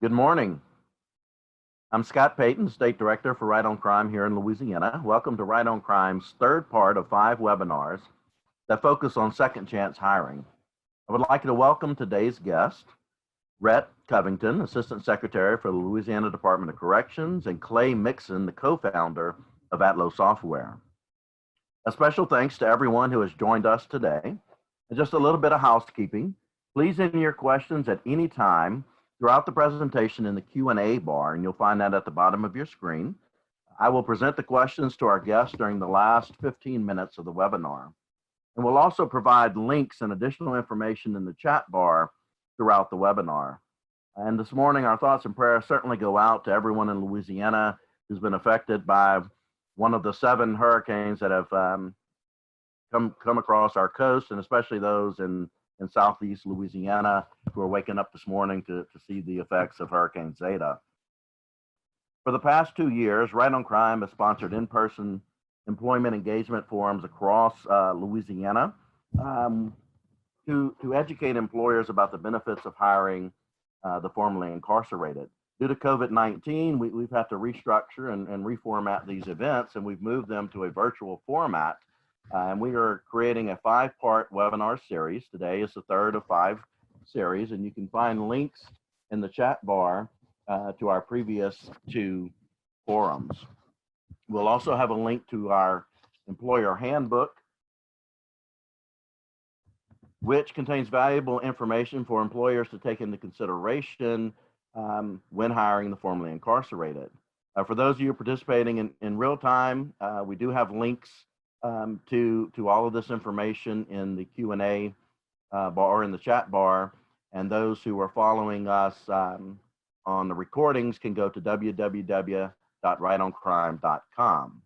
Good morning. I'm Scott Peyton, State Director for Right on Crime here in Louisiana. Welcome to Right on Crime's third part of 5 webinars that focus on second chance hiring. I would like to welcome today's guest, Rhett Covington, Assistant Secretary for the Louisiana Department of Corrections, and Clay Mixon, the co-founder of Atlo Software. A special thanks to everyone who has joined us today. And just a little bit of housekeeping. Please enter your questions at any time throughout the presentation in the Q&A bar, and you'll find that at the bottom of your screen. I will present the questions to our guests during the last 15 minutes of the webinar. And we'll also provide links and additional information in the chat bar throughout the webinar. And this morning, our thoughts and prayers certainly go out to everyone in Louisiana who's been affected by one of the 7 hurricanes that have come across our coast, and especially those in southeast Louisiana who are waking up this morning to see the effects of Hurricane Zeta. For the past 2 years, Right on Crime has sponsored in-person employment engagement forums across Louisiana to educate employers about the benefits of hiring the formerly incarcerated. Due to COVID-19, we've had to restructure and reformat these events, and we've moved them to a virtual format. And we are creating a 5-part webinar series. Today is the third of 5 series, and you can find links in the chat bar to our previous 2 forums. We'll also have a link to our employer handbook, which contains valuable information for employers to take into consideration when hiring the formerly incarcerated. For those of you participating in real time, we do have links to all of this information in the Q&A bar, in the chat bar, and those who are following us on the recordings can go to www.rightoncrime.com.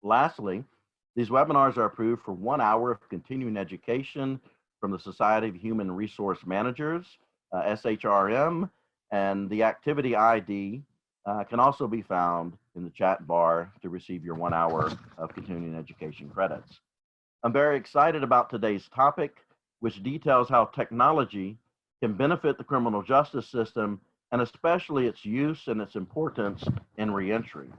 Lastly, these webinars are approved for 1 hour of continuing education from the Society of Human Resource Managers, SHRM, and the activity ID can also be found in the chat bar to receive your 1 hour of continuing education credits. I'm very excited about today's topic, which details how technology can benefit the criminal justice system, and especially its use and its importance in reentry.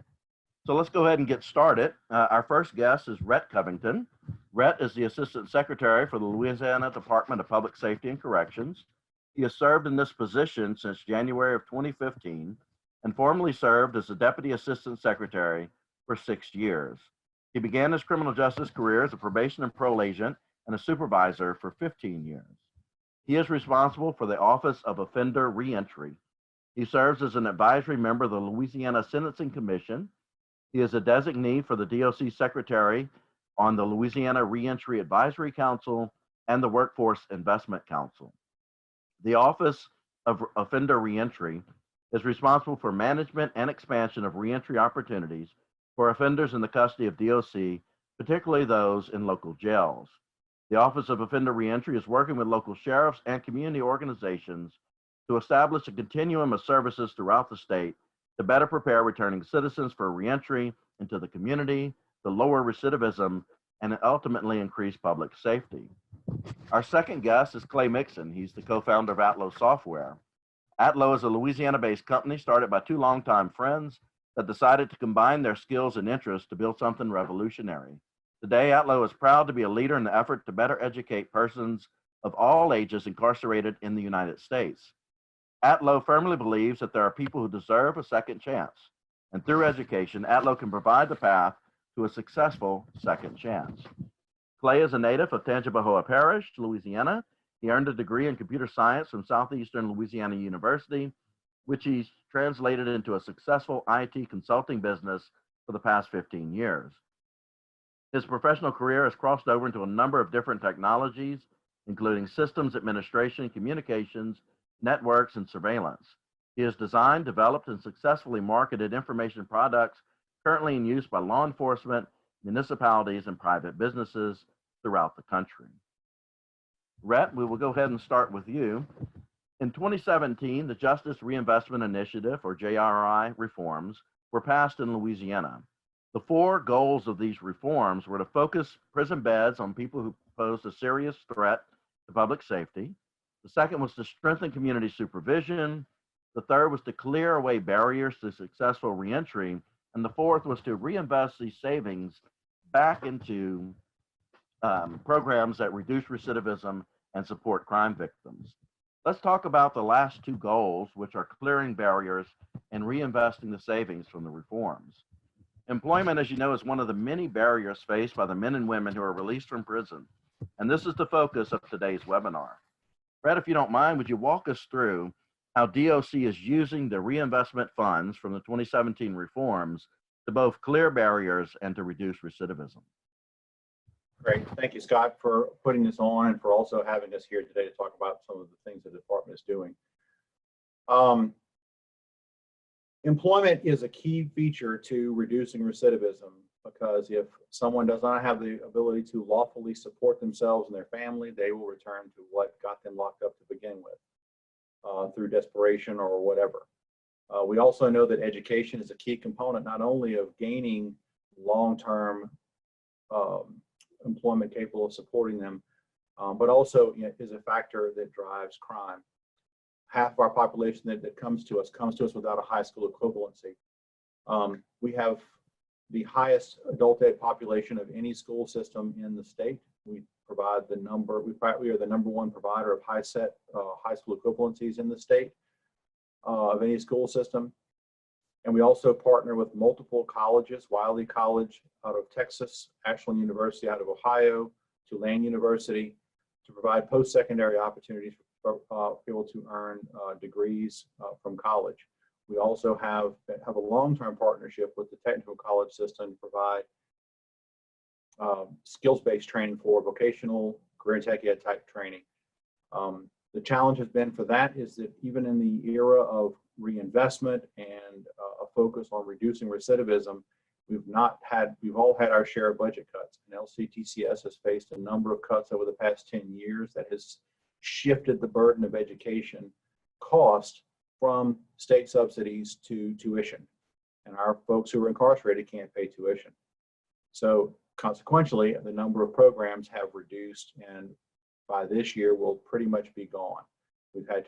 So let's go ahead and get started. Our first guest is Rhett Covington. Rhett is the Assistant Secretary for the Louisiana Department of Public Safety and Corrections. He has served in this position since January of 2015, and formerly served as the Deputy Assistant Secretary for 6 years. He began his criminal justice career as a probation and parole agent and a supervisor for 15 years. He is responsible for the Office of Offender Reentry. He serves as an advisory member of the Louisiana Sentencing Commission. He is a designee for the DOC Secretary on the Louisiana Reentry Advisory Council and the Workforce Investment Council. The Office of Offender Reentry is responsible for management and expansion of reentry opportunities for offenders in the custody of DOC, particularly those in local jails. The Office of Offender Reentry is working with local sheriffs and community organizations to establish a continuum of services throughout the state to better prepare returning citizens for reentry into the community, to lower recidivism, and ultimately increase public safety. Our second guest is Clay Mixon. He's the co-founder of Atlo Software. Atlo is a Louisiana-based company started by 2 longtime friends that decided to combine their skills and interests to build something revolutionary. Today, Atlo is proud to be a leader in the effort to better educate persons of all ages incarcerated in the United States. Atlo firmly believes that there are people who deserve a second chance, and through education, Atlo can provide the path to a successful second chance. Clay is a native of Tangipahoa Parish, Louisiana. He earned a degree in computer science from Southeastern Louisiana University, which he's translated into a successful IT consulting business for the past 15 years. His professional career has crossed over into a number of different technologies, including systems administration, communications, networks, and surveillance. He has designed, developed, and successfully marketed information products currently in use by law enforcement, municipalities, and private businesses throughout the country. Rhett, we will go ahead and start with you. In 2017, the Justice Reinvestment Initiative, or JRI, reforms were passed in Louisiana. The 4 goals of these reforms were to focus prison beds on people who posed a serious threat to public safety. The second was to strengthen community supervision, The third was to clear away barriers to successful reentry. And the fourth was to reinvest these savings back into programs that reduce recidivism and support crime victims. Let's talk about the last two goals, which are clearing barriers and reinvesting the savings from the reforms. Employment, as you know, is one of the many barriers faced by the men and women who are released from prison. And this is the focus of today's webinar. Rhett, if you don't mind, would you walk us through how DOC is using the reinvestment funds from the 2017 reforms to both clear barriers and to reduce recidivism? Great. Thank you, Scott, for putting this on and for also having us here today to talk about some of the things the department is doing. Employment is a key feature to reducing recidivism, because if someone does not have the ability to lawfully support themselves and their family, they will return to what got them locked up to begin with, through desperation or whatever. We also know that education is a key component, not only of gaining long-term employment capable of supporting them, but also is a factor that drives crime. Half of our population that comes to us without a high school equivalency. We have the highest adult ed population of any school system in the state. We provide we are the #1 provider of high school equivalencies in the state of any school system. And we also partner with multiple colleges: Wiley College out of Texas, Ashland University out of Ohio, Tulane University, to provide post-secondary opportunities for people to earn degrees from college. We also have a long-term partnership with the technical college system to provide skills-based training for vocational career tech ed type training. The challenge has been for that is that even in the era of reinvestment and a focus on reducing recidivism, we've all had our share of budget cuts, and LCTCS has faced a number of cuts over the past 10 years that has shifted the burden of education cost from state subsidies to tuition. And our folks who are incarcerated can't pay tuition. So consequentially, the number of programs have reduced, and by this year will pretty much be gone. We've had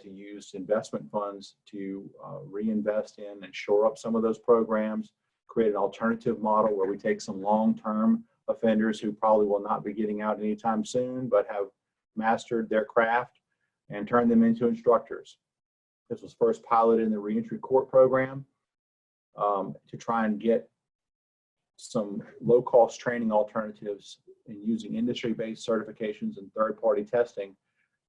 to use investment funds to reinvest in and shore up some of those programs, create an alternative model where we take some long-term offenders who probably will not be getting out anytime soon, but have mastered their craft, and turn them into instructors. This was first piloted in the Reentry Court program to try and get some low-cost training alternatives in using industry-based certifications and third-party testing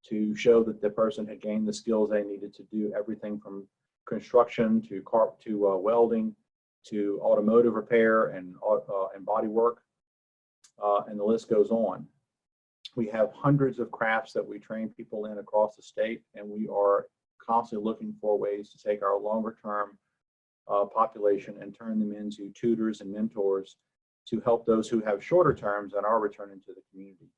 to show that the person had gained the skills they needed to do everything from construction to welding to automotive repair and body work, and the list goes on. We have hundreds of crafts that we train people in across the state, and we are constantly looking for ways to take our longer-term population and turn them into tutors and mentors to help those who have shorter terms and are returning to the community.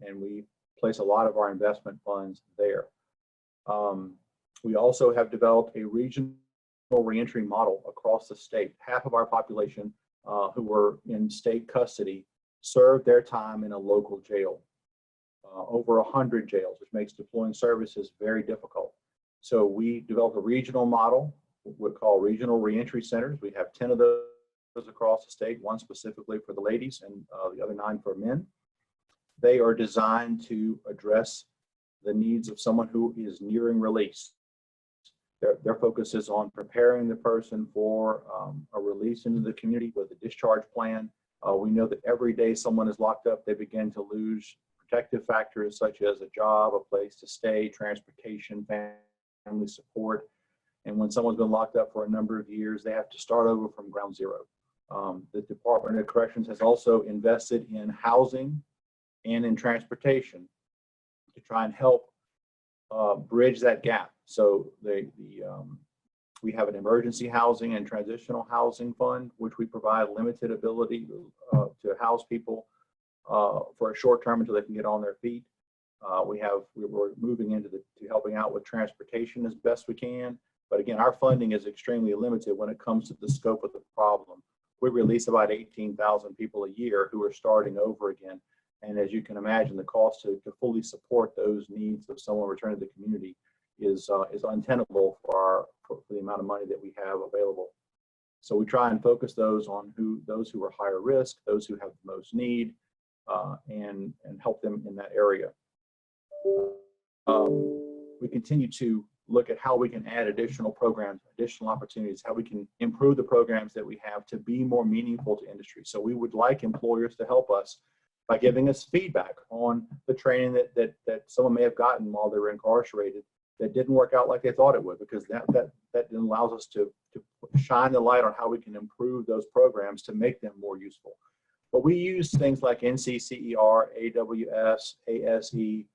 And we place a lot of our investment funds there. We also have developed a regional reentry model across the state. Half of our population who were in state custody served their time in a local jail. Over 100 jails, which makes deploying services very difficult. So we developed a regional model we call regional reentry centers. We have 10 of those across the state, one specifically for the ladies and the other 9 for men. They are designed to address the needs of someone who is nearing release. Their focus is on preparing the person for a release into the community with a discharge plan. We know that every day someone is locked up, they begin to lose protective factors such as a job, a place to stay, transportation, family support. And when someone's been locked up for a number of years, they have to start over from ground zero. The Department of Corrections has also invested in housing and in transportation to try and help bridge that gap. So we have an emergency housing and transitional housing fund, which we provide limited ability to house people for a short term until they can get on their feet. We're moving into to helping out with transportation as best we can. But again, our funding is extremely limited when it comes to the scope of the problem. We release about 18,000 people a year who are starting over again. And as you can imagine, the cost to fully support those needs of someone returning to the community is untenable for the amount of money that we have available. So we try and focus those on those who are higher risk, those who have the most need, and help them in that area. We continue to look at how we can add additional programs, additional opportunities, how we can improve the programs that we have to be more meaningful to industry. So we would like employers to help us by giving us feedback on the training that someone may have gotten while they were incarcerated that didn't work out like they thought it would, because that allows us to shine the light on how we can improve those programs to make them more useful. But we use things like NCCER, AWS, ASE.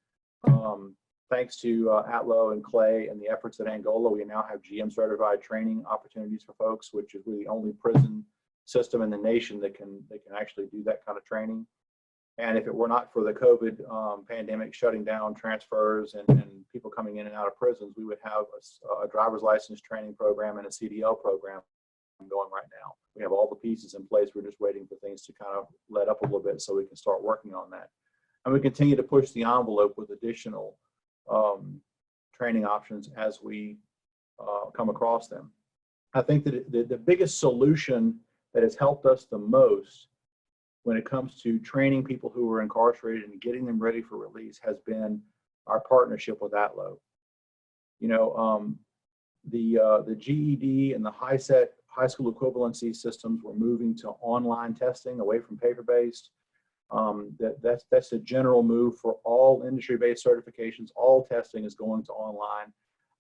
Thanks to Atlo and Clay and the efforts at Angola, we now have GM certified training opportunities for folks, which is really the only prison system in the nation that can actually do that kind of training. And if it were not for the COVID pandemic shutting down transfers and people coming in and out of prisons, we would have a driver's license training program and a CDL program going right now. We have all the pieces in place. We're just waiting for things to kind of let up a little bit so we can start working on that. And we continue to push the envelope with additional training options as we come across them. I think that the biggest solution that has helped us the most when it comes to training people who are incarcerated and getting them ready for release has been our partnership with Atlo. You know, the GED and the high school equivalency systems were moving to online testing away from paper-based. That's a general move for all industry-based certifications. All testing is going to online,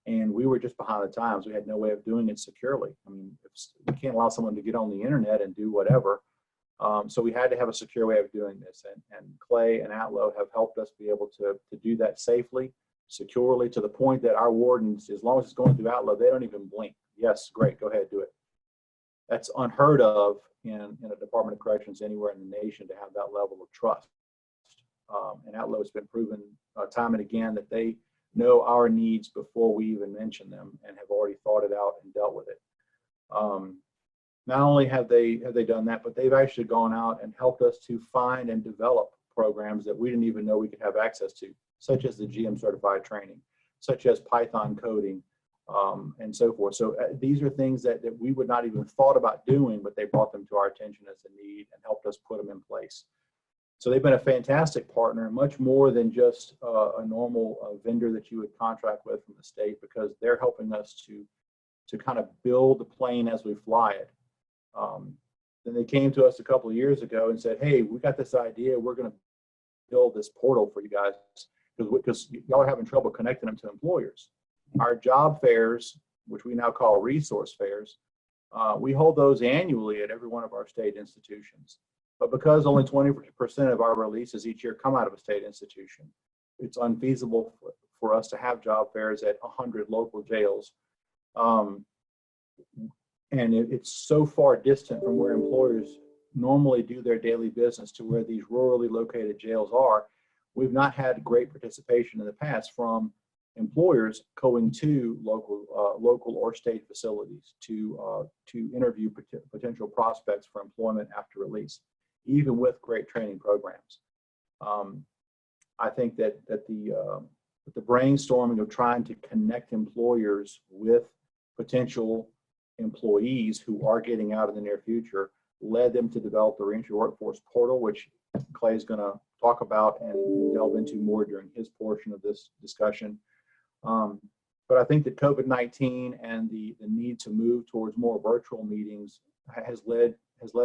and we were just behind the times. We had no way of doing it securely. I mean, we can't allow someone to get on the internet and do whatever. So we had to have a secure way of doing this, and Clay and Atlo have helped us be able to do that safely, securely, to the point that our wardens, as long as it's going through Atlo, they don't even blink. Yes, great, go ahead, do it. That's unheard of in a Department of Corrections anywhere in the nation, to have that level of trust. And Atlo has been proven time and again that they know our needs before we even mention them and have already thought it out and dealt with it. Not only have they done that, but they've actually gone out and helped us to find and develop programs that we didn't even know we could have access to, such as the GM certified training, such as Python coding, and so forth. So these are things that we would not even thought about doing, but they brought them to our attention as a need and helped us put them in place. So they've been a fantastic partner, much more than just a normal vendor that you would contract with from the state, because they're helping us to kind of build the plane as we fly it. Then they came to us a couple of years ago and said, hey, we got this idea. We're going to build this portal for you guys because y'all are having trouble connecting them to employers. Our job fairs, which we now call resource fairs, we hold those annually at every one of our state institutions. But because only 20% of our releases each year come out of a state institution, it's unfeasible for us to have job fairs at 100 local jails. And it's so far distant from where employers normally do their daily business to where these rurally located jails are. We've not had great participation in the past from employers going to local or state facilities to interview potential prospects for employment after release, even with great training programs. I think that the brainstorming of trying to connect employers with potential employees who are getting out in the near future led them to develop the Reentry Workforce Portal, which Clay is going to talk about and delve into more during his portion of this discussion. But I think that COVID-19 and the need to move towards more virtual meetings has led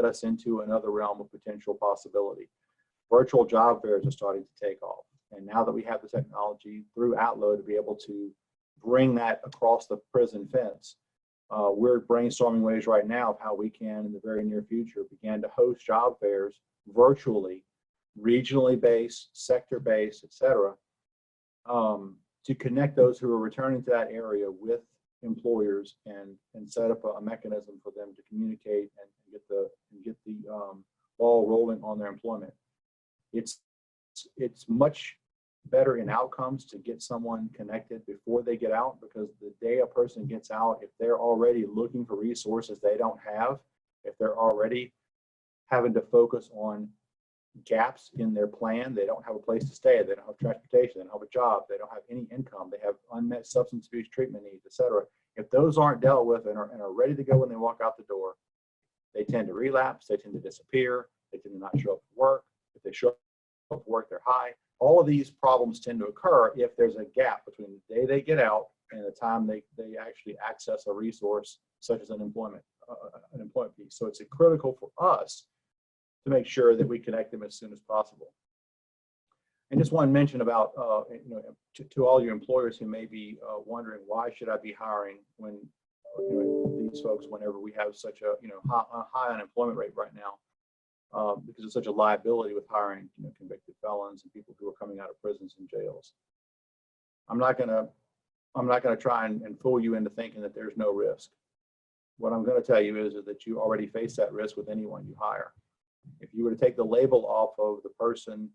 us into another realm of potential possibility. Virtual job fairs are starting to take off. And now that we have the technology through Atlo to be able to bring that across the prison fence, we're brainstorming ways right now of how we can, in the very near future, begin to host job fairs virtually, regionally based, sector based, et cetera, to connect those who are returning to that area with employers and set up a mechanism for them to communicate and get the ball rolling on their employment. It's much better in outcomes to get someone connected before they get out, because the day a person gets out, if they're already looking for resources they don't have, if they're already having to focus on gaps in their plan. They don't have a place to stay. They don't have transportation. They don't have a job. They don't have any income. They have unmet substance abuse treatment needs, et cetera. If those aren't dealt with and are ready to go when they walk out the door, they tend to relapse. They tend to disappear. They tend to not show up for work. If they show up for work, they're high. All of these problems tend to occur if there's a gap between the day they get out and the time they actually access a resource such as an employment piece. So it's critical for us to make sure that we connect them as soon as possible. And just one mention about, to all you employers who may be wondering, why should I be hiring when these folks, whenever we have such a high unemployment rate right now, because it's such a liability with hiring convicted felons and people who are coming out of prisons and jails. I'm not gonna try and fool you into thinking that there's no risk. What I'm going to tell you is that you already face that risk with anyone you hire. If you were to take the label off of the person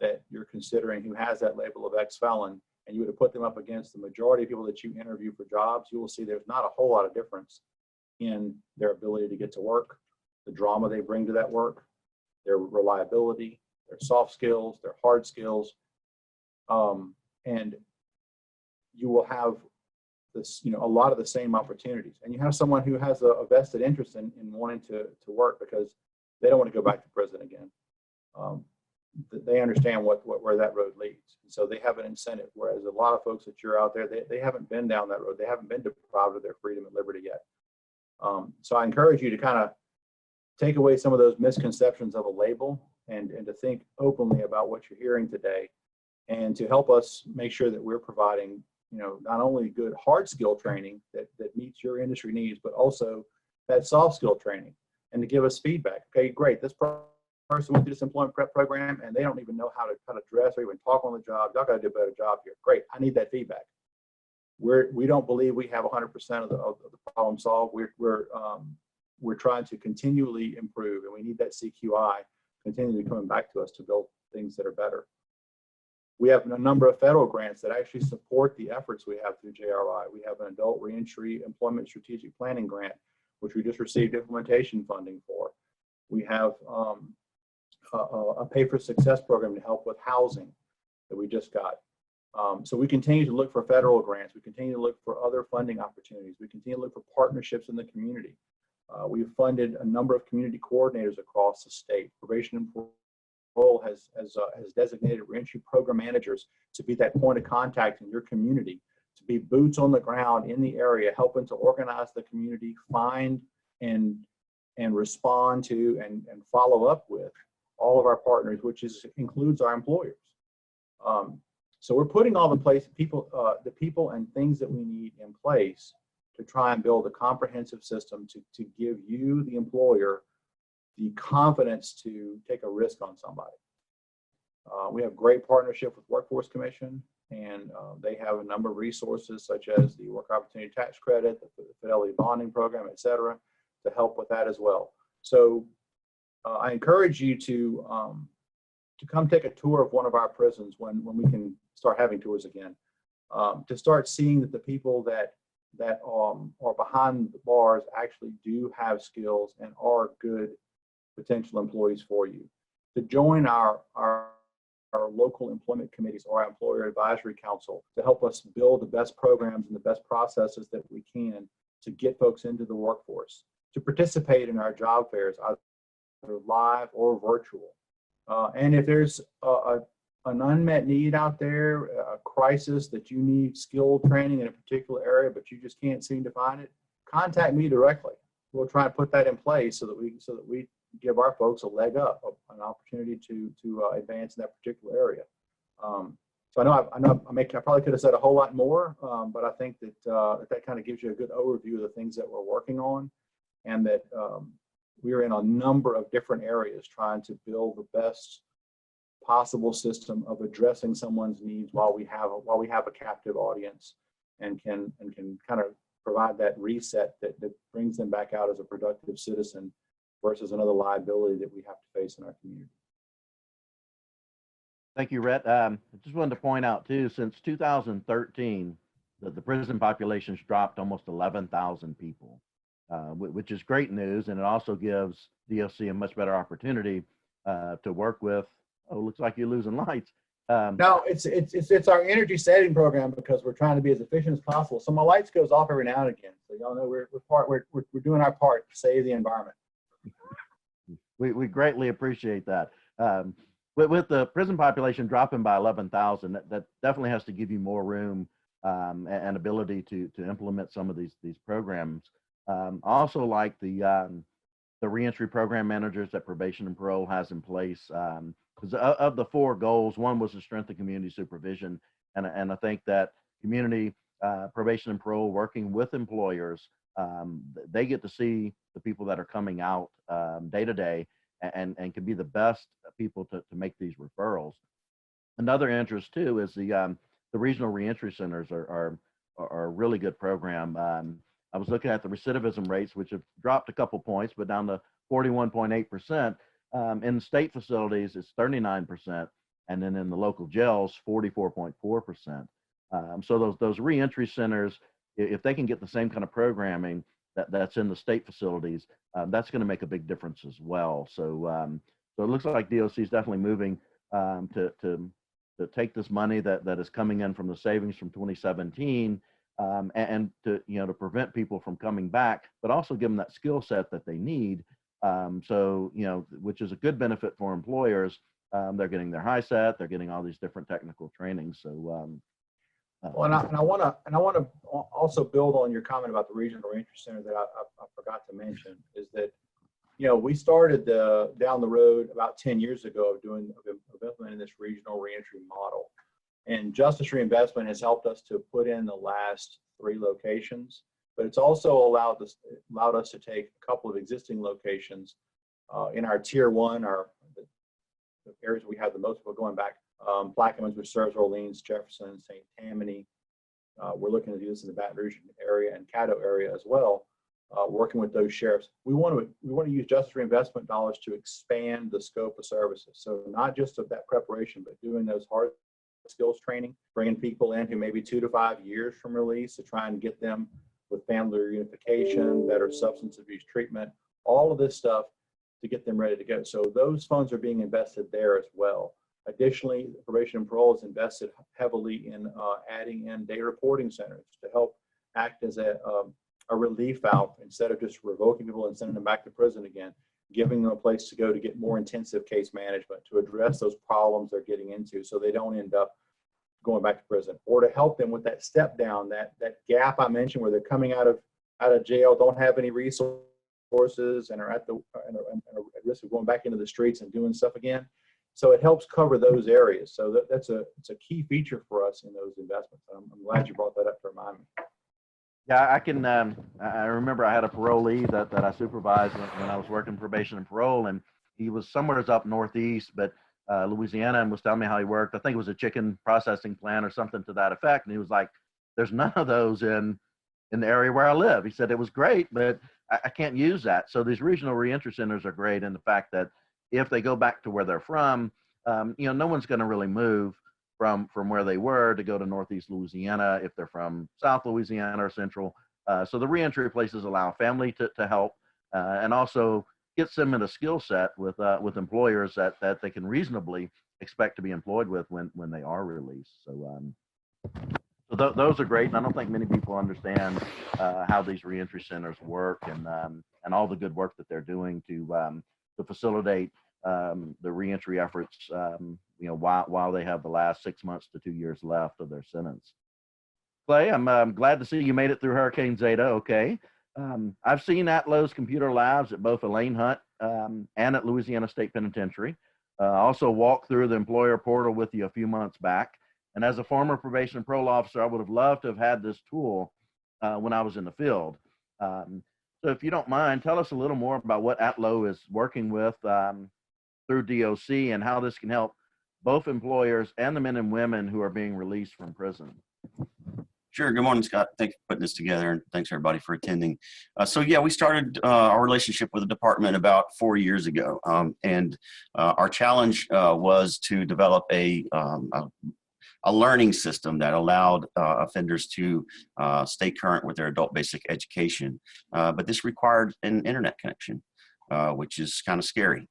that you're considering who has that label of ex-felon, and you were to put them up against the majority of people that you interview for jobs, you will see there's not a whole lot of difference in their ability to get to work, the drama they bring to that work, their reliability, their soft skills, their hard skills, and you will have this, a lot of the same opportunities. And you have someone who has a vested interest in wanting to work because they don't want to go back to prison again. They understand where that road leads. And so they have an incentive, whereas a lot of folks that you're out there, they haven't been down that road. They haven't been deprived of their freedom and liberty yet. So I encourage you to kind of take away some of those misconceptions of a label and to think openly about what you're hearing today, and to help us make sure that we're providing not only good hard skill training that meets your industry needs, but also that soft skill training, and to give us feedback. Okay, great. This person went through this employment prep program and they don't even know how to dress or even talk on the job. Y'all got to do a better job here. Great. I need that feedback. We don't believe we have 100% of the problem solved. We're trying to continually improve, and we need that CQI continually coming back to us to build things that are better. We have a number of federal grants that actually support the efforts we have through JRI. We have an adult reentry employment strategic planning grant, which we just received implementation funding for. We have a pay for success program to help with housing that we just got. So we continue to look for federal grants. We continue to look for other funding opportunities. We continue to look for partnerships in the community. We've funded a number of community coordinators across the state. Probation and Parole has designated reentry program managers to be that point of contact in your community, to be boots on the ground in the area, helping to organize the community, find and respond to and follow up with all of our partners, which includes our employers. So we're putting all the people and things that we need in place to try and build a comprehensive system to give you, the employer, the confidence to take a risk on somebody. We have great partnership with Workforce Commission, and they have a number of resources such as the Work Opportunity Tax Credit, the Fidelity Bonding Program, et cetera, to help with that as well. So I encourage you to come take a tour of one of our prisons when we can start having tours again, to start seeing that the people that are behind the bars actually do have skills and are good potential employees for you. To join our local employment committees or our employer advisory council to help us build the best programs and the best processes that we can to get folks into the workforce, to participate in our job fairs, either live or virtual. And if there's an unmet need out there, a crisis that you need skilled training in a particular area, but you just can't seem to find it, contact me directly. We'll try and put that in place so that we give our folks a leg up, an opportunity to advance in that particular area. So I know I probably could have said a whole lot more, but I think that kind of gives you a good overview of the things that we're working on, and that we're in a number of different areas trying to build the best possible system of addressing someone's needs while we have a captive audience, and can kind of provide that reset that brings them back out as a productive citizen versus another liability that we have to face in our community. Thank you, Rhett. I just wanted to point out too, since 2013, the prison population's dropped almost 11,000 people, which is great news, and it also gives DOC a much better opportunity to work with. Oh, looks like you're losing lights. No, it's our energy saving program because we're trying to be as efficient as possible. So my lights goes off every now and again. So y'all know we're doing our part to save the environment. We greatly appreciate that. With the prison population dropping by 11,000, that definitely has to give you more room and ability to implement some of these programs. I also like the reentry program managers that probation and parole has in place. Because of the 4 goals, one was to strengthen community supervision, and I think that community probation and parole working with employers, they get to see the people that are coming out day to day, and can be the best people to make these referrals. Another interest too is the regional reentry centers are a really good program. I was looking at the recidivism rates, which have dropped a couple points, but down to 41.8%. In the state facilities, it's 39%, and then in the local jails, 44.4%. So those reentry centers, if they can get the same kind of programming that's in the state facilities, that's going to make a big difference as well. So it looks like DOC is definitely moving to take this money that is coming in from the savings from 2017 and to prevent people from coming back, but also give them that skill set that they need. So, which is a good benefit for employers. They're getting their high set, they're getting all these different technical trainings. So, well, and I want to also build on your comment about the regional reentry center that I forgot to mention is that, we started down the road about 10 years ago of implementing this regional reentry model, and Justice Reinvestment has helped us to put in the last 3 locations. But it's also allowed us to take a couple of existing locations in our tier 1, the areas we have the most people going back, Plaquemines, which serves Orleans, Jefferson, St. Tammany. We're looking to do this in the Baton Rouge area and Caddo area as well, working with those sheriffs. We want to use Justice Reinvestment dollars to expand the scope of services. So not just of that preparation, but doing those hard skills training, bringing people in who may be 2 to 5 years from release to try and get them with family reunification, better substance abuse treatment, all of this stuff to get them ready to go. So those funds are being invested there as well. Additionally, probation and parole is invested heavily in adding in day reporting centers to help act as a relief valve instead of just revoking people and sending them back to prison again, giving them a place to go to get more intensive case management to address those problems they're getting into so they don't end up going back to prison, or to help them with that step down, that gap I mentioned where they're coming out of jail, don't have any resources, and are at risk of going back into the streets and doing stuff again. So it helps cover those areas. So it's a key feature for us in those investments. I'm glad you brought that up to remind me. Yeah, I remember I had a parolee that I supervised when I was working probation and parole, and he was somewhere up northeast, but Louisiana, and was telling me how he worked. I think it was a chicken processing plant or something to that effect. And he was like, there's none of those in the area where I live. He said, it was great, but I can't use that. So these regional reentry centers are great in the fact that if they go back to where they're from, no one's going to really move from where they were to go to Northeast Louisiana if they're from South Louisiana or Central. So the reentry places allow family to help and also gets them in a skill set with employers that they can reasonably expect to be employed with when they are released. So those are great, and I don't think many people understand how these reentry centers work and all the good work that they're doing to facilitate the reentry efforts. While they have the last 6 months to 2 years left of their sentence. Clay, I'm glad to see you made it through Hurricane Zeta. Okay. I've seen Atlo's computer labs at both Elaine Hunt and at Louisiana State Penitentiary. Also walked through the employer portal with you a few months back. And as a former probation and parole officer, I would have loved to have had this tool when I was in the field. So if you don't mind, tell us a little more about what Atlo is working with through DOC and how this can help both employers and the men and women who are being released from prison. Sure. Good morning, Scott. Thanks for putting this together, and thanks everybody for attending. So yeah, we started our relationship with the department about 4 years ago, and our challenge was to develop a learning system that allowed offenders to stay current with their adult basic education, but this required an internet connection. which is kind of scary.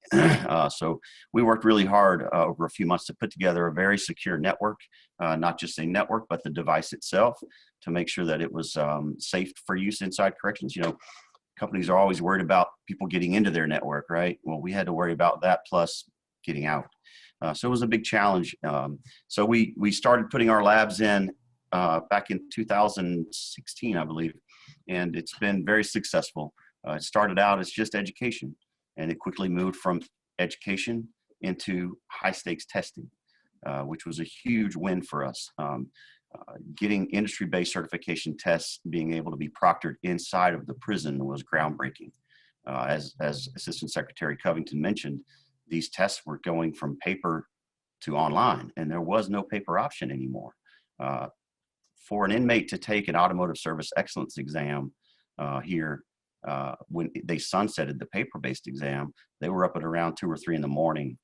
So we worked really hard over a few months to put together a very secure network, not just a network, but the device itself, to make sure that it was safe for use inside corrections. You know, companies are always worried about people getting into their network, right? Well, we had to worry about that plus getting out. So it was a big challenge. So we started putting our labs in back in 2016, I believe, and it's been very successful. It started out as just education, and it quickly moved from education into high stakes testing, which was a huge win for us. Getting industry-based certification tests being able to be proctored inside of the prison was groundbreaking. As Assistant Secretary Covington mentioned, these tests were going from paper to online, and there was no paper option anymore. For an inmate to take an automotive service excellence exam here, when they sunsetted the paper-based exam, they were up at around 2 or 3 in the morning,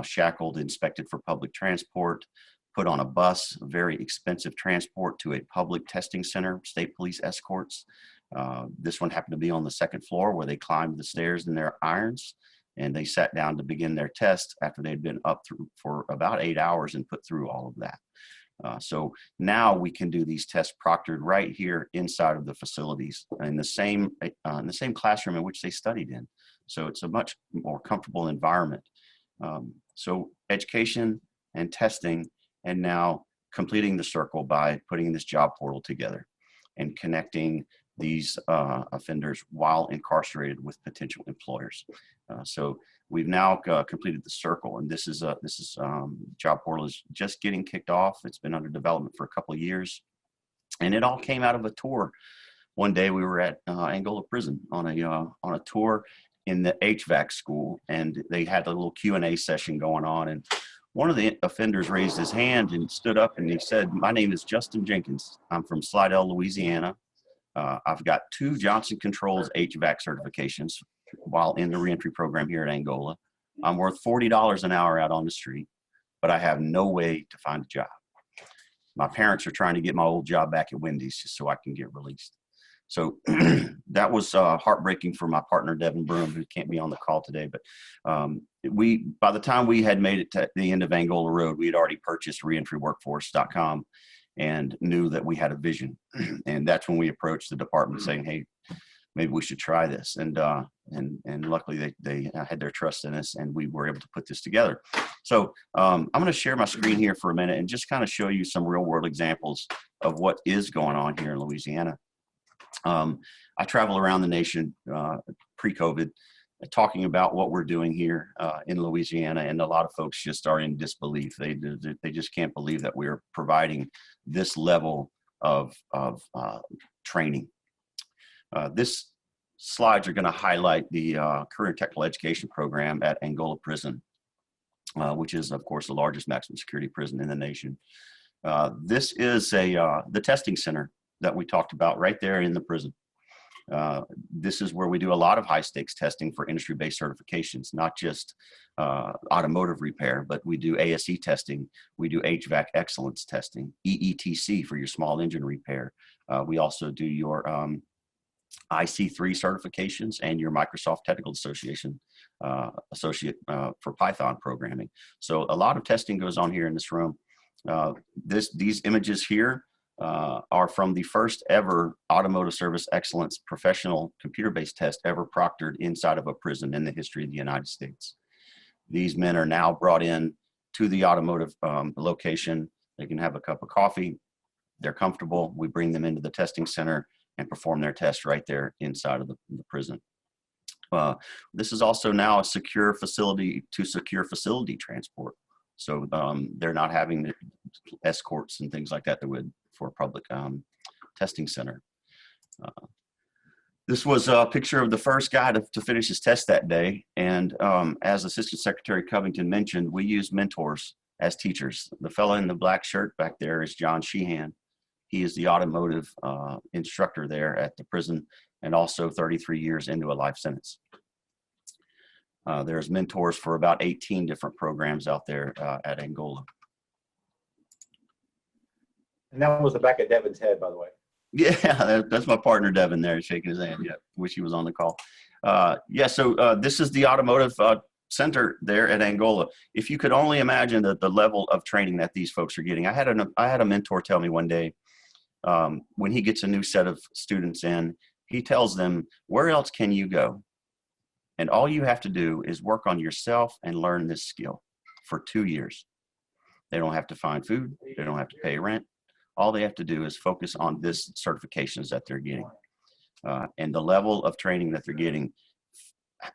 shackled, inspected for public transport, put on a bus, very expensive transport to a public testing center, state police escorts. This one happened to be on the 2nd floor where they climbed the stairs in their irons, and they sat down to begin their test after they'd been up through for about 8 hours and put through all of that. So now we can do these tests proctored right here inside of the facilities in the same classroom in which they studied in. So it's a much more comfortable environment. So education and testing, and now completing the circle by putting this job portal together and connecting these offenders while incarcerated with potential employers. So we've now completed the circle, and this is job portal is just getting kicked off. It's been under development for a couple of years, and it all came out of a tour. One day we were at Angola Prison on a tour in the HVAC school, and they had a little Q&A session going on, and one of the offenders raised his hand and stood up, and he said, "My name is Justin Jenkins. I'm from Slidell, Louisiana. I've got 2 Johnson Controls HVAC certifications while in the reentry program here at Angola. I'm worth $40 an hour out on the street, but I have no way to find a job. My parents are trying to get my old job back at Wendy's just so I can get released." So that was heartbreaking for my partner, Devin Broom, who can't be on the call today. But by the time we had made it to the end of Angola Road, we had already purchased reentryworkforce.com and knew that we had a vision. And that's when we approached the department saying, "Hey, maybe we should try this." And luckily they had their trust in us, and we were able to put this together. So I'm going to share my screen here for a minute and just kind of show you some real world examples of what is going on here in Louisiana. I travel around the nation pre-COVID talking about what we're doing here in Louisiana, and a lot of folks just are in disbelief. They just can't believe that we're providing this level of training. This slides are going to highlight the career and technical education program at Angola Prison, which is, of course, the largest maximum security prison in the nation. This is the testing center that we talked about right there in the prison. This is where we do a lot of high stakes testing for industry-based certifications, not just automotive repair, but we do ASE testing. We do HVAC excellence testing, EETC for your small engine repair. We also do your IC3 certifications and your Microsoft Technical Association associate for Python programming. So a lot of testing goes on here in this room. These images here are from the first ever automotive service excellence professional computer-based test ever proctored inside of a prison in the history of the United States. These men are now brought in to the automotive location. They can have a cup of coffee. They're comfortable. We bring them into the testing center and perform their test right there inside of the prison. This is also now a secure facility to secure facility transport. So they're not having escorts and things like that that would for a public testing center. This was a picture of the first guy to finish his test that day. And as Assistant Secretary Covington mentioned, we use mentors as teachers. The fellow in the black shirt back there is John Sheehan. He is the automotive instructor there at the prison, and also 33 years into a life sentence. There's mentors for about 18 different programs out there at Angola. And that was the back of Devin's head, by the way. Yeah, that's my partner Devin there shaking his hand. Yeah, wish he was on the call. Yeah, so this is the automotive center there at Angola. If you could only imagine the level of training that these folks are getting. I had a mentor tell me one day, when he gets a new set of students in, he tells them, where else can you go? And all you have to do is work on yourself and learn this skill for 2 years. They don't have to find food. They don't have to pay rent. All they have to do is focus on this certifications that they're getting. And the level of training that they're getting,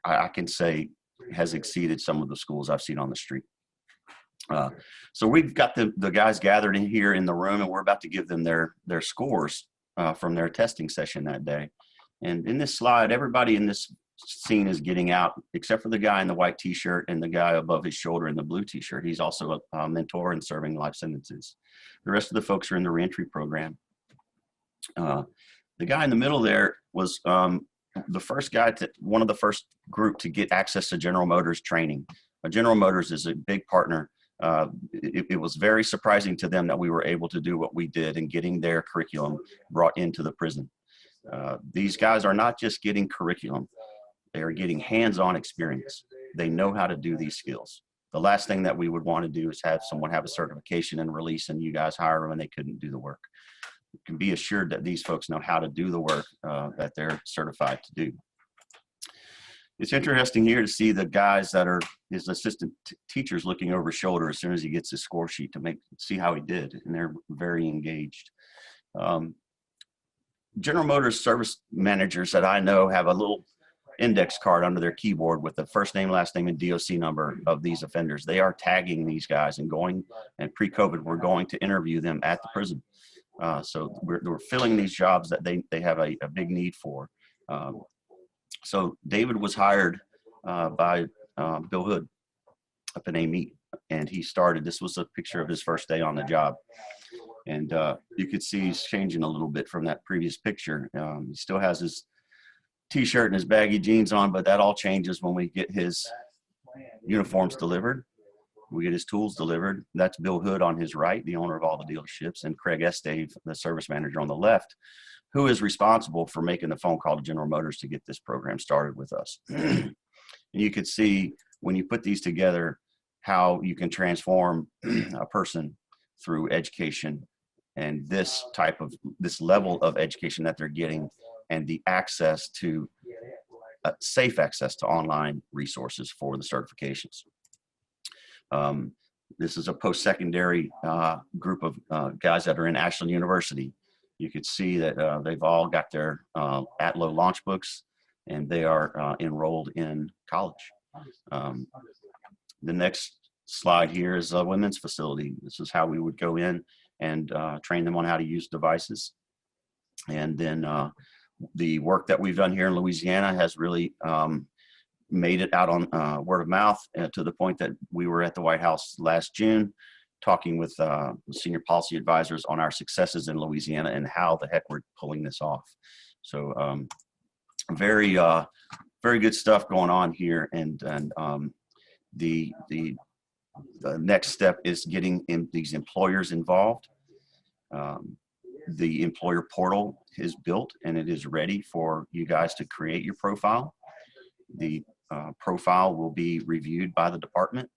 I can say, has exceeded some of the schools I've seen on the street. So we've got the guys gathered in here in the room, and we're about to give them their scores from their testing session that day. And in this slide, everybody in this scene is getting out, except for the guy in the white t-shirt and the guy above his shoulder in the blue t-shirt. He's also a mentor and serving life sentences. The rest of the folks are in the reentry program. The guy in the middle there was the first guy one of the first group to get access to General Motors training. General Motors is a big partner. It was very surprising to them that we were able to do what we did in getting their curriculum brought into the prison. These guys are not just getting curriculum. They are getting hands-on experience. They know how to do these skills. The last thing that we would want to do is have someone have a certification and release, and you guys hire them and they couldn't do the work. You can be assured that these folks know how to do the work that they're certified to do. It's interesting here to see the guys that are his assistant teachers looking over his shoulder as soon as he gets his score sheet to see how he did, and they're very engaged. General Motors service managers that I know have a little index card under their keyboard with the first name, last name, and DOC number of these offenders. They are tagging these guys and pre-COVID, we're going to interview them at the prison. So we're filling these jobs that they have a big need for. So David was hired by Bill Hood up in Amite, and he started, this was a picture of his first day on the job. And you could see he's changing a little bit from that previous picture. He still has his t-shirt and his baggy jeans on, but that all changes when we get his uniforms delivered. We get his tools delivered. That's Bill Hood on his right, the owner of all the dealerships, and Craig Estave, the service manager on the left, who is responsible for making the phone call to General Motors to get this program started with us. And you could see when you put these together how you can transform a person through education, and this level of education that they're getting, and the access to safe access to online resources for the certifications. This is a post-secondary group of guys that are in Ashland University. You could see that they've all got their Atlo launch books, and they are enrolled in college. The next slide here is a women's facility. This is how we would go in and train them on how to use devices. And then the work that we've done here in Louisiana has really made it out on word of mouth to the point that we were at the White House last June talking with senior policy advisors on our successes in Louisiana and how the heck we're pulling this off. So very good stuff going on here. And the next step is getting these employers involved. The employer portal is built and it is ready for you guys to create your profile. The profile will be reviewed by the department,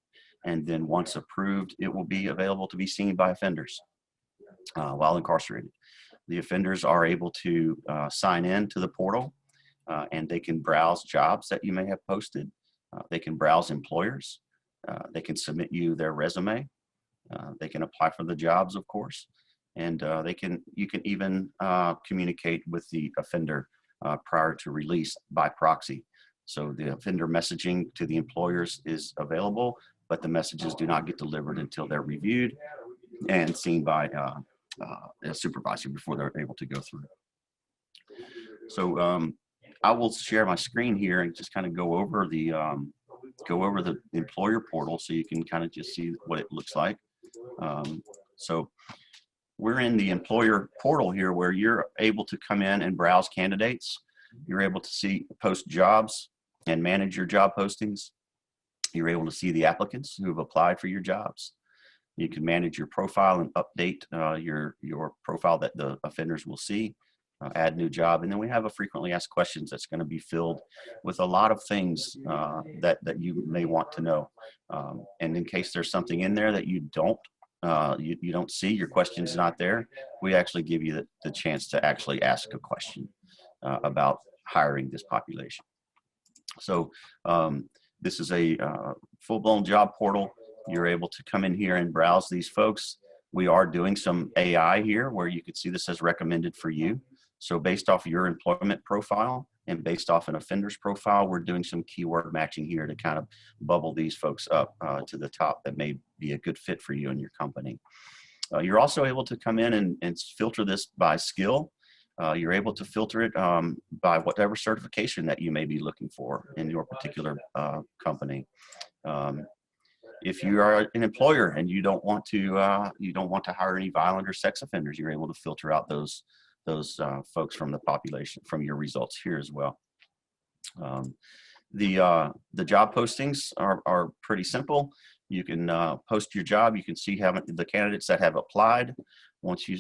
and then once approved, it will be available to be seen by offenders while incarcerated. The offenders are able to sign in to the portal, and they can browse jobs that you may have posted. They can browse employers. They can submit you their resume. They can apply for the jobs, of course. And you can even communicate with the offender prior to release by proxy. So the offender messaging to the employers is available, but the messages do not get delivered until they're reviewed and seen by a supervisor before they're able to go through. So I will share my screen here and just kind of go over the employer portal so you can kind of just see what it looks like. So we're in the employer portal here where you're able to come in and browse candidates. You're able to post jobs and manage your job postings. You're able to see the applicants who have applied for your jobs. You can manage your profile and update your profile that the offenders will see. add new job. And then we have a frequently asked questions that's going to be filled with a lot of things that you may want to know. And in case there's something in there that you don't see, your question's not there, we actually give you the chance to actually ask a question about hiring this population. So this is a full-blown job portal. You're able to come in here and browse these folks. We are doing some AI here where you could see this as recommended for you. So based off your employment profile and based off an offender's profile, we're doing some keyword matching here to kind of bubble these folks up to the top that may be a good fit for you and your company. You're also able to come in and filter this by skill. You're able to filter it by whatever certification that you may be looking for in your particular company. If you are an employer and you don't want to hire any violent or sex offenders, you're able to filter out those folks from the population from your results here as well. The job postings are pretty simple. You can post your job. You can see the candidates that have applied. Once you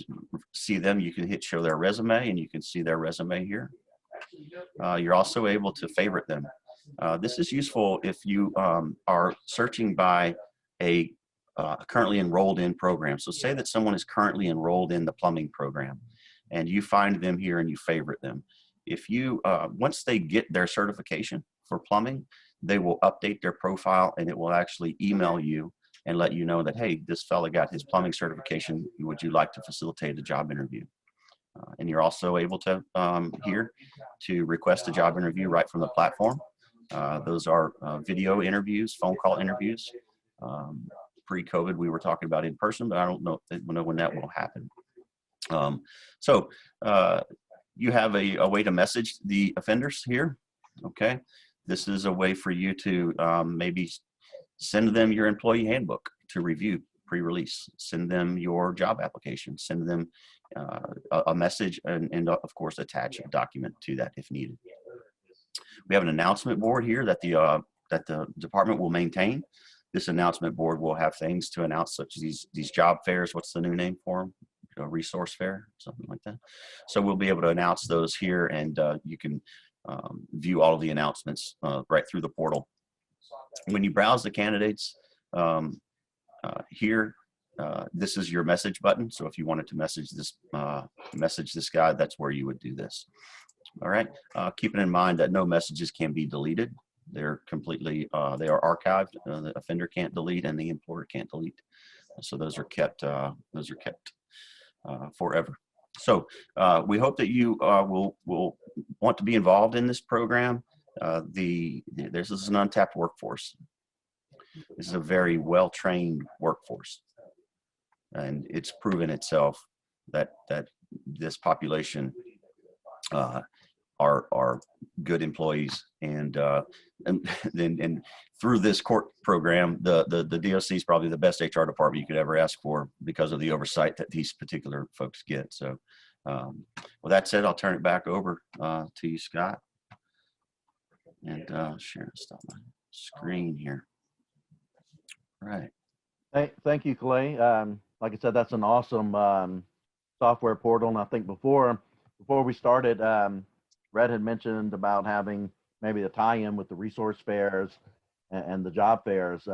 see them, you can hit show their resume, and you can see their resume here. You're also able to favorite them. This is useful if you are searching by a currently enrolled in program. So say that someone is currently enrolled in the plumbing program, and you find them here and you favorite them. If you, once they get their certification for plumbing, they will update their profile and it will actually email you and let you know that, hey, this fella got his plumbing certification. Would you like to facilitate a job interview? And you're also able to, here, to request a job interview right from the platform. Those are video interviews, phone call interviews. Pre-COVID, we were talking about in person, but I don't know when that will happen. So you have a way to message the offenders here. Okay, this is a way for you to maybe send them your employee handbook to review pre-release, send them your job application, send them a message, and of course attach a document to that if needed. We have an announcement board here that the department will maintain. This announcement board will have things to announce, such as these job fairs. What's the new name for them? A resource fair, something like that. So we'll be able to announce those here, and you can view all of the announcements right through the portal. When you browse the candidates here, this is your message button. So if you wanted to message this guy, that's where you would do this. All right. Keeping in mind that no messages can be deleted. They're completely, they are archived. The offender can't delete and the employer can't delete. So those are kept forever. So we hope that you will want to be involved in this program. This is an untapped workforce. This is a very well-trained workforce, and it's proven itself that this population are good employees, and through this court program, the DOC is probably the best HR department you could ever ask for because of the oversight that these particular folks get. So with that said, I'll turn it back over to you, Scott, and share my screen here. All right. Thank you, Clay. Like I said, that's an awesome software portal, and I think before we started, Rhett had mentioned about having maybe a tie-in with the resource fairs and the job fairs,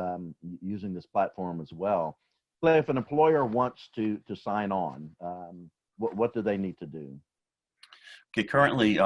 using this platform as well. Clay, if an employer wants to sign on, what do they need to do? Okay, currently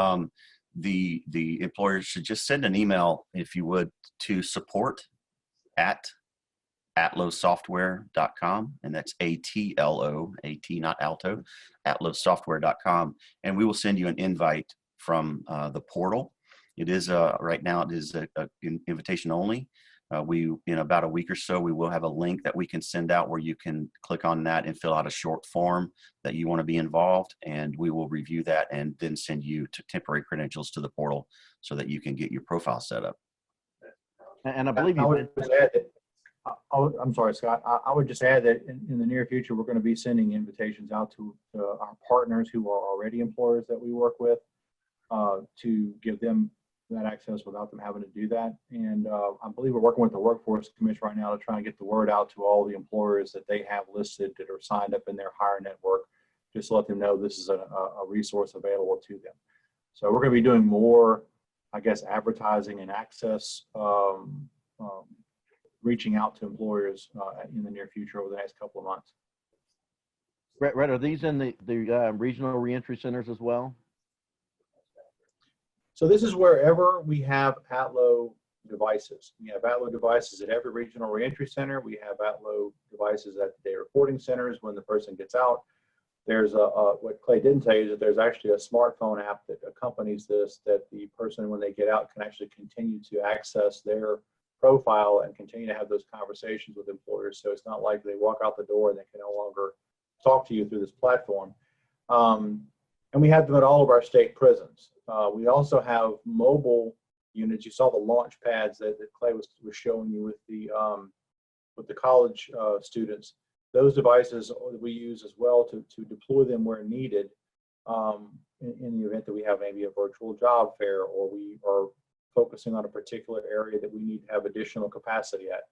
the employer should just send an email, if you would, to support@atlosoftware.com, and that's ATLO, AT not alto, atlosoftware.com, and we will send you an invite from the portal. It is right now it is an invitation only. In about a week or so, we will have a link that we can send out where you can click on that and fill out a short form that you want to be involved, and we will review that and then send you to temporary credentials to the portal so that you can get your profile set up. And I believe I'm sorry, Scott. I would just add that in the near future, we're going to be sending invitations out to our partners who are already employers that we work with, to give them that access without them having to do that. And I believe we're working with the Workforce Commission right now to try and get the word out to all the employers that they have listed that are signed up in their hire network just to let them know this is a resource available to them. So we're going to be doing more, I guess, advertising and access, reaching out to employers in the near future over the next couple of months. Rhett, are these in the regional reentry centers as well? So this is wherever we have Atlo devices. We have Atlo devices at every regional reentry center. We have Atlo devices at the day reporting centers when the person gets out. There's what Clay didn't tell you is that there's actually a smartphone app that accompanies this, that the person, when they get out, can actually continue to access their profile and continue to have those conversations with employers. So it's not like they walk out the door and they can no longer talk to you through this platform. And we have them at all of our state prisons. We also have mobile units. You saw the launch pads that Clay was showing you with the college students. Those devices we use as well to deploy them where needed in the event that we have maybe a virtual job fair, or we are focusing on a particular area that we need to have additional capacity at.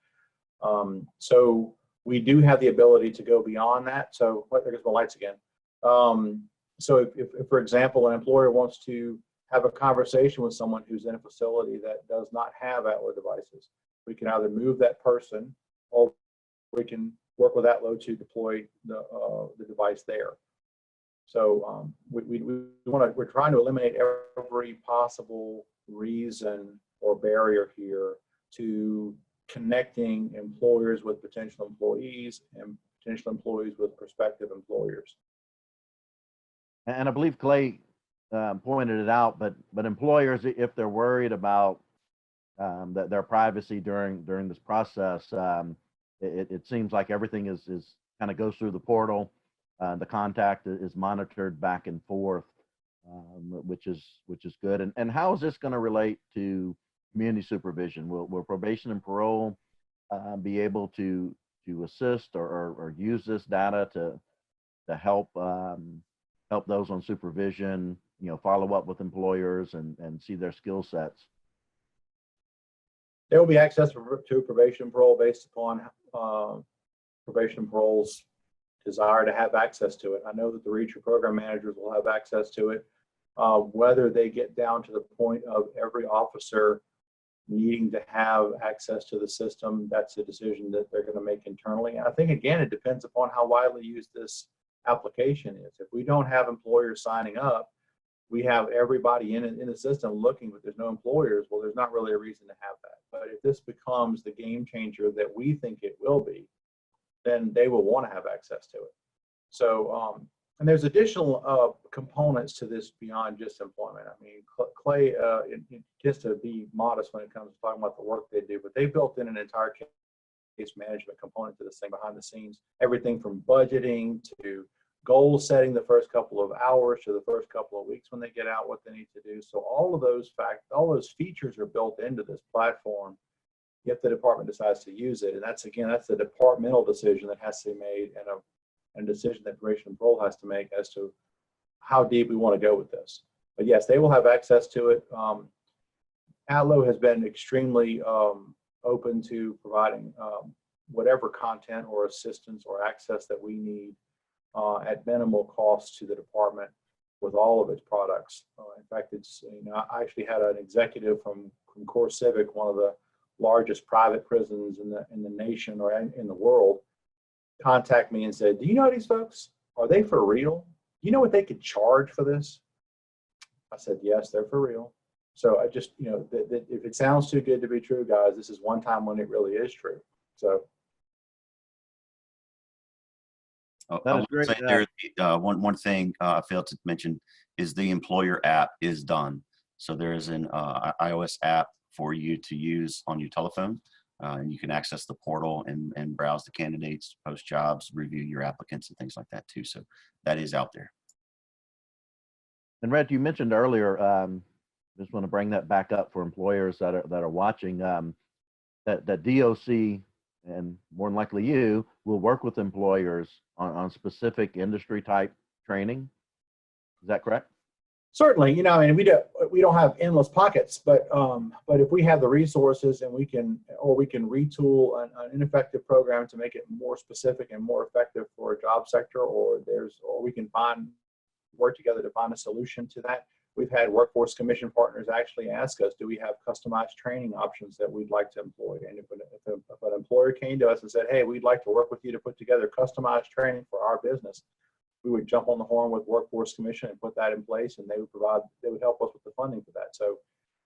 So we do have the ability to go beyond that. So there goes my lights again. So if, for example, an employer wants to have a conversation with someone who's in a facility that does not have Atlo devices, we can either move that person, or we can work with Atlo to deploy the device there. So we're trying to eliminate every possible reason or barrier here to connecting employers with potential employees and potential employees with prospective employers. And I believe Clay pointed it out, but employers, if they're worried about their privacy during this process, it seems like everything is kind of goes through the portal. The contact is monitored back and forth, which is good. And how is this going to relate to community supervision? Will probation and parole be able to assist or use this data to help those on supervision, follow up with employers and see their skill sets? There will be access to probation and parole based upon probation and parole's desire to have access to it. I know that the Reentry program managers will have access to it. Whether they get down to the point of every officer needing to have access to the system, that's a decision that they're going to make internally. And I think, again, it depends upon how widely used this application is. If we don't have employers signing up, we have everybody in the system looking, but there's no employers. Well, there's not really a reason to have that. But if this becomes the game changer that we think it will be, then they will want to have access to it. So, and there's additional components to this beyond just employment. I mean, Clay, just to be modest when it comes to talking about the work they do, but they built in an entire case management component to this thing behind the scenes. Everything from budgeting to goal setting the first couple of hours to the first couple of weeks when they get out, what they need to do. So all of those all those features are built into this platform if the department decides to use it. And that's a departmental decision that has to be made, and a decision that probation and parole has to make as to how deep we want to go with this. But yes, they will have access to it. Atlo has been extremely open to providing whatever content or assistance or access that we need at minimal cost to the department with all of its products. In fact, I actually had an executive from Core Civic, one of the largest private prisons in the nation or in the world, contact me and said, "Do you know these folks? Are they for real? You know what they could charge for this?" I said, "Yes, they're for real." So I just, that if it sounds too good to be true, guys, this is one time when it really is true. So. That is great. One thing I failed to mention is the employer app is done. So there is an iOS app for you to use on your telephone, and you can access the portal and browse the candidates, post jobs, review your applicants, and things like that too. So that is out there. And Rhett, you mentioned earlier, just want to bring that back up for employers that are watching, that DOC and more than likely you will work with employers on specific industry type training. Is that correct? Certainly, you know, I mean, we don't have endless pockets, but if we have the resources and we can retool an ineffective program to make it more specific and more effective for a job sector, or we can work together to find a solution to that. We've had workforce commission partners actually ask us, do we have customized training options that we'd like to employ? And if an employer came to us and said, hey, we'd like to work with you to put together customized training for our business, we would jump on the horn with Workforce Commission and put that in place, and they would help us with the funding for that. So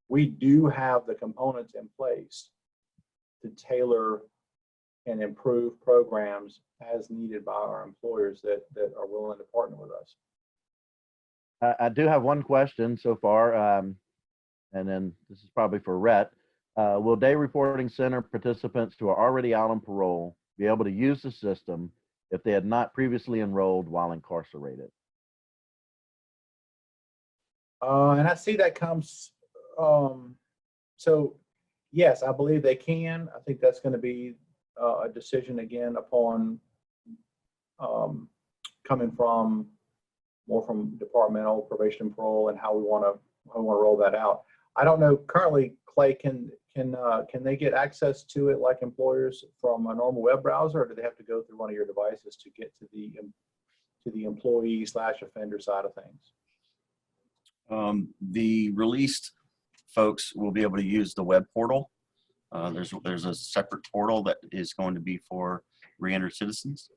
we do have the components in place to tailor and improve programs as needed by our employers that are willing to partner with us. I do have one question so far, and then this is probably for Rhett. Will Day Reporting Center participants who are already out on parole be able to use the system if they had not previously enrolled while incarcerated? And I see that comes, so yes, I believe they can. I think that's going to be a decision again upon coming from departmental probation and parole and how we want to roll that out. I don't know currently, Clay, can they get access to it like employers from a normal web browser, or do they have to go through one of your devices to get to the employee/offender side of things? The released folks will be able to use the web portal. There's a separate portal that is going to be for Reentry citizens,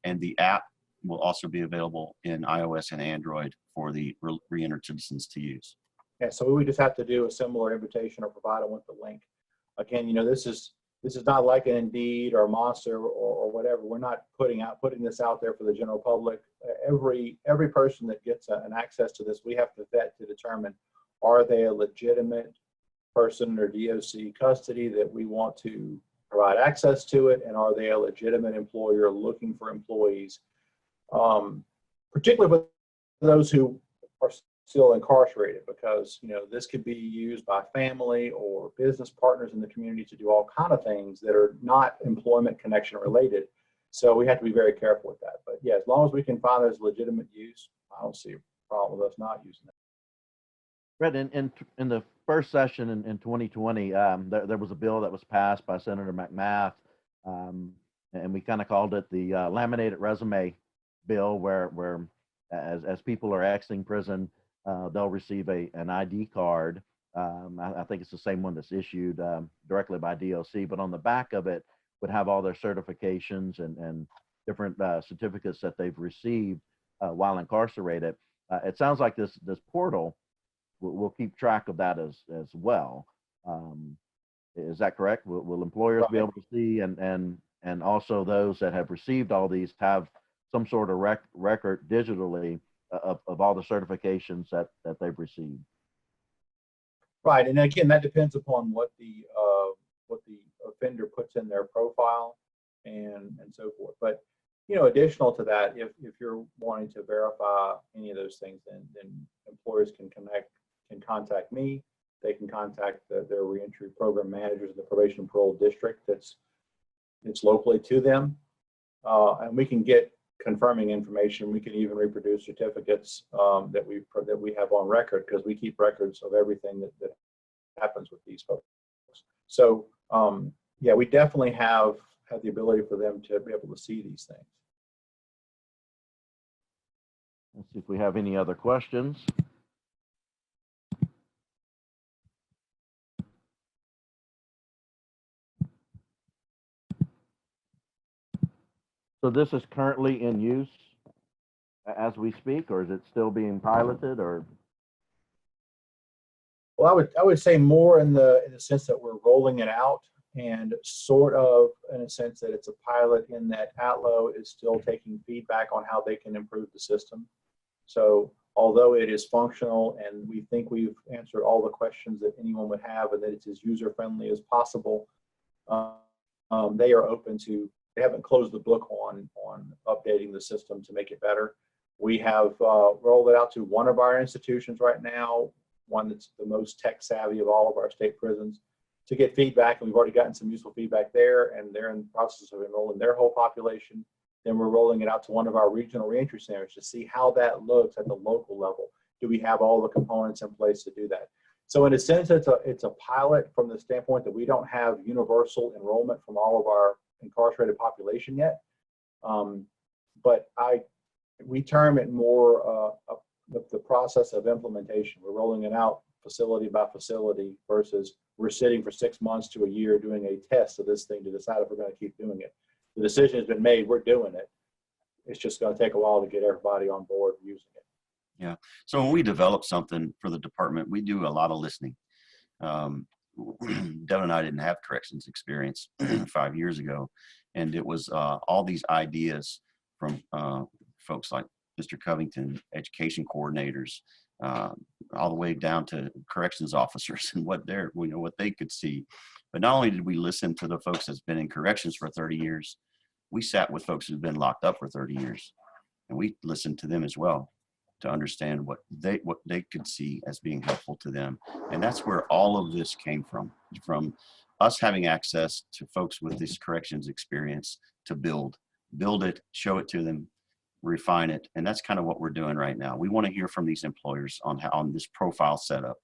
and the app will also be available in iOS and Android for the Reentry citizens to use. Yeah, so we would just have to do a similar invitation or provide them with the link. Again, you know, this is not like an Indeed or Monster or whatever. We're not putting this out there for the general public. Every person that gets an access to this, we have to vet to determine, are they a legitimate person or DOC custody that we want to provide access to it, and are they a legitimate employer looking for employees, particularly for those who are still incarcerated, because, you know, this could be used by family or business partners in the community to do all kind of things that are not employment connection related. So we have to be very careful with that. But yeah, as long as we can find those legitimate use, I don't see a problem with us not using it. Rhett, in the first session in 2020, there was a bill that was passed by Senator McMath, and we kind of called it the laminated resume bill, where as people are exiting prison, they'll receive an ID card. I think it's the same one that's issued directly by DOC, but on the back of it would have all their certifications and different certificates that they've received while incarcerated. It sounds like this portal will keep track of that as well. Is that correct? Will employers be able to see, and also those that have received all these have some sort of record digitally of all the certifications that they've received? Right, and again, that depends upon what the offender puts in their profile and so forth. But, you know, additional to that, if you're wanting to verify any of those things, then employers can contact me. They can contact their reentry program managers in the probation and parole district that's locally to them, and we can get confirming information. We can even reproduce certificates that we have on record, because we keep records of everything that happens with these folks. So yeah, we definitely have the ability for them to be able to see these things. Let's see if we have any other questions. So this is currently in use as we speak, or is it still being piloted, or? Well, I would say more in the sense that we're rolling it out, and sort of in a sense that it's a pilot, in that Atlo is still taking feedback on how they can improve the system. So although it is functional and we think we've answered all the questions that anyone would have and that it's as user-friendly as possible, they are open to, they haven't closed the book on updating the system to make it better. We have rolled it out to one of our institutions right now, one that's the most tech savvy of all of our state prisons, to get feedback, and we've already gotten some useful feedback there, and they're in the process of enrolling their whole population. Then we're rolling it out to one of our regional reentry centers to see how that looks at the local level. Do we have all the components in place to do that? So in a sense, it's a pilot from the standpoint that we don't have universal enrollment from all of our incarcerated population yet. But we term it more the process of implementation. We're rolling it out facility by facility versus we're sitting for 6 months to a year doing a test of this thing to decide if we're going to keep doing it. The decision has been made, we're doing it. It's just going to take a while to get everybody on board using it. Yeah. So when we develop something for the department, we do a lot of listening. Devin and I didn't have corrections experience 5 years ago. And it was all these ideas from folks like Mr. Covington, education coordinators, all the way down to corrections officers and what they could see. But not only did we listen to the folks that's been in corrections for 30 years, we sat with folks who've been locked up for 30 years, and we listened to them as well to understand what they could see as being helpful to them. And that's where all of this came from us having access to folks with this corrections experience to build it, show it to them, refine it. And that's kind of what we're doing right now. We want to hear from these employers on this profile setup.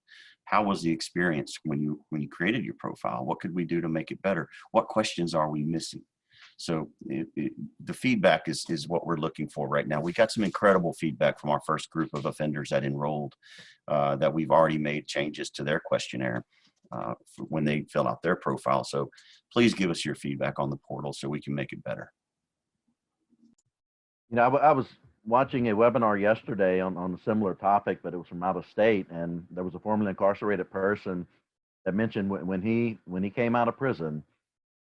How was the experience when you created your profile? What could we do to make it better? What questions are we missing? So the feedback is what we're looking for right now. We got some incredible feedback from our first group of offenders that enrolled, that we've already made changes to their questionnaire when they fill out their profile. So please give us your feedback on the portal so we can make it better. You know, I was watching a webinar yesterday on a similar topic, but it was from out of state, and there was a formerly incarcerated person that mentioned when he came out of prison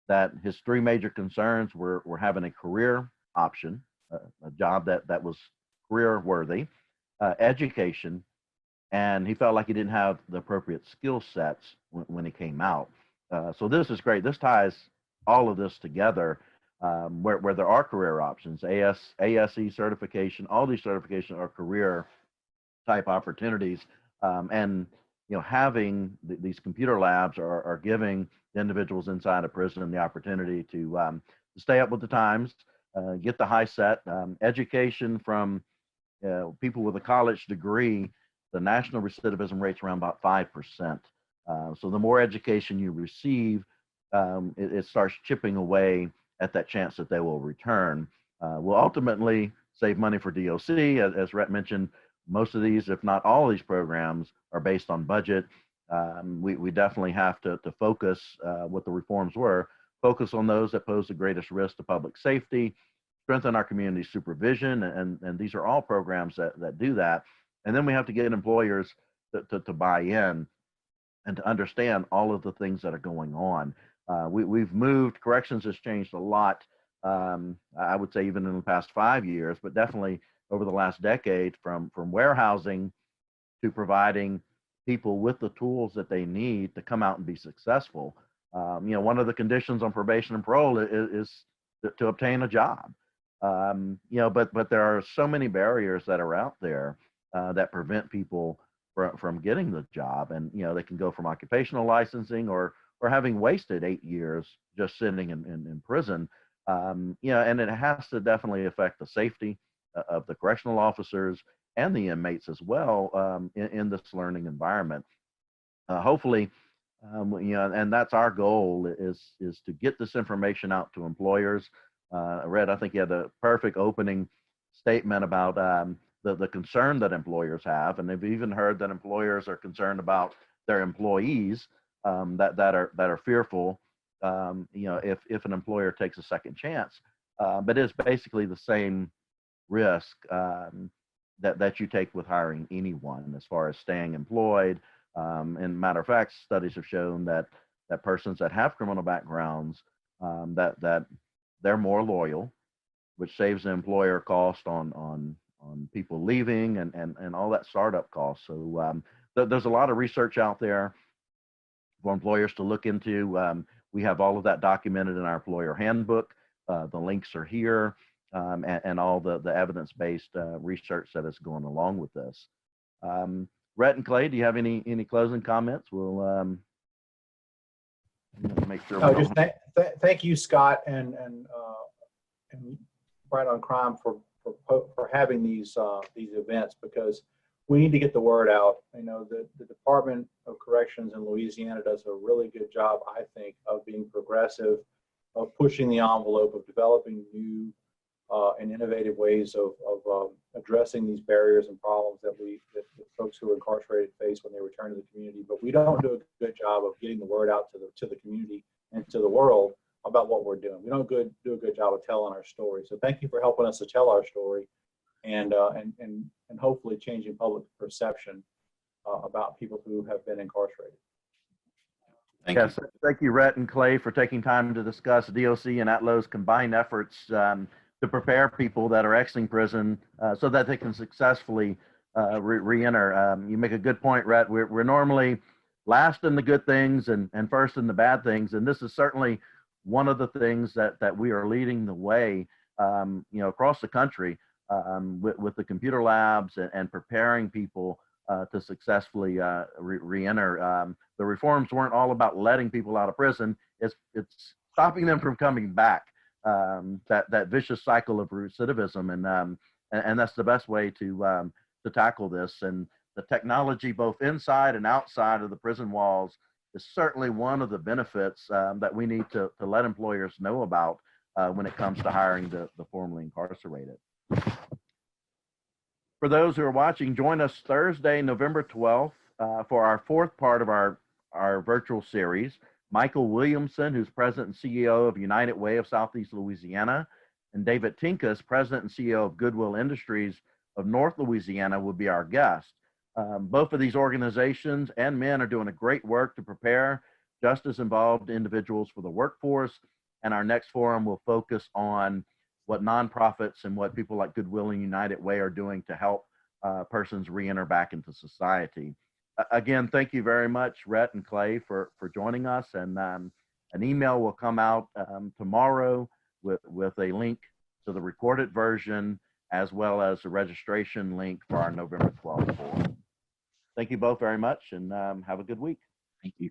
that his three major concerns were having a career option, a job that was career worthy, education, and he felt like he didn't have the appropriate skill sets when he came out. So this is great. This ties all of this together, where there are career options, ASE certification, all these certifications are career type opportunities. And having these computer labs are giving the individuals inside a prison the opportunity to stay up with the times, get the high set education from people with a college degree. The national recidivism rate's around about 5%. So the more education you receive, it starts chipping away at that chance that they will return. Will ultimately save money for DOC. As Rhett mentioned, most of these, if not all of these programs, are based on budget. We definitely have to focus what the reforms were, focus on those that pose the greatest risk to public safety, strengthen our community supervision, and these are all programs that do that. And then we have to get employers to buy in and to understand all of the things that are going on. We've moved, corrections has changed a lot, I would say even in the past 5 years, but definitely over the last decade, from warehousing to providing people with the tools that they need to come out and be successful. One of the conditions on probation and parole is to obtain a job. But there are so many barriers that are out there that prevent people from getting the job. And, they can go from occupational licensing or having wasted 8 years just sitting in prison. And it has to definitely affect the safety of the correctional officers and the inmates as well in this learning environment. Hopefully, and that's our goal is to get this information out to employers. Rhett, I think you had a perfect opening statement about the concern that employers have, and they've even heard that employers are concerned about their employees that are fearful, if an employer takes a second chance. But it's basically the same risk that you take with hiring anyone as far as staying employed. And matter of fact, studies have shown that persons that have criminal backgrounds, that they're more loyal, which saves the employer cost on people leaving and all that startup costs. So there's a lot of research out there for employers to look into. We have all of that documented in our employer handbook. The links are here, and all the evidence-based research that is going along with this. Rhett and Clay, do you have any closing comments? We'll make sure. Just thank you, Scott, and Right on Crime for having these events, because we need to get the word out. You know, the Department of Corrections in Louisiana does a really good job, I think, of being progressive, of pushing the envelope, of developing new and innovative ways of addressing these barriers and problems that that folks who are incarcerated face when they return to the community. But we don't do a good job of getting the word out to the community and to the world about what we're doing. We don't do a good job of telling our story. So thank you for helping us to tell our story, and hopefully changing public perception about people who have been incarcerated. Yes, thank you, Rhett and Clay, for taking time to discuss DOC and Atlo's combined efforts to prepare people that are exiting prison so that they can successfully re-enter. You make a good point, Rhett. We're normally last in the good things and first in the bad things, and this is certainly one of the things that we are leading the way, across the country with the computer labs and preparing people to successfully re-enter. The reforms weren't all about letting people out of prison. It's stopping them from coming back. That vicious cycle of recidivism, and that's the best way to tackle this. And the technology, both inside and outside of the prison walls, is certainly one of the benefits that we need to let employers know about when it comes to hiring the formerly incarcerated. For those who are watching, join us Thursday, November 12th, for our fourth part of our virtual series. Michael Williamson, who's President and CEO of United Way of Southeast Louisiana, and David Tinkus, President and CEO of Goodwill Industries of North Louisiana, will be our guests. Both of these organizations and men are doing a great work to prepare justice-involved individuals for the workforce, and our next forum will focus on what nonprofits and what people like Goodwill and United Way are doing to help persons re-enter back into society. Again, thank you very much, Rhett and Clay, for joining us. And an email will come out tomorrow with a link to the recorded version, as well as the registration link for our November 12th forum. Thank you both very much, and have a good week. Thank you.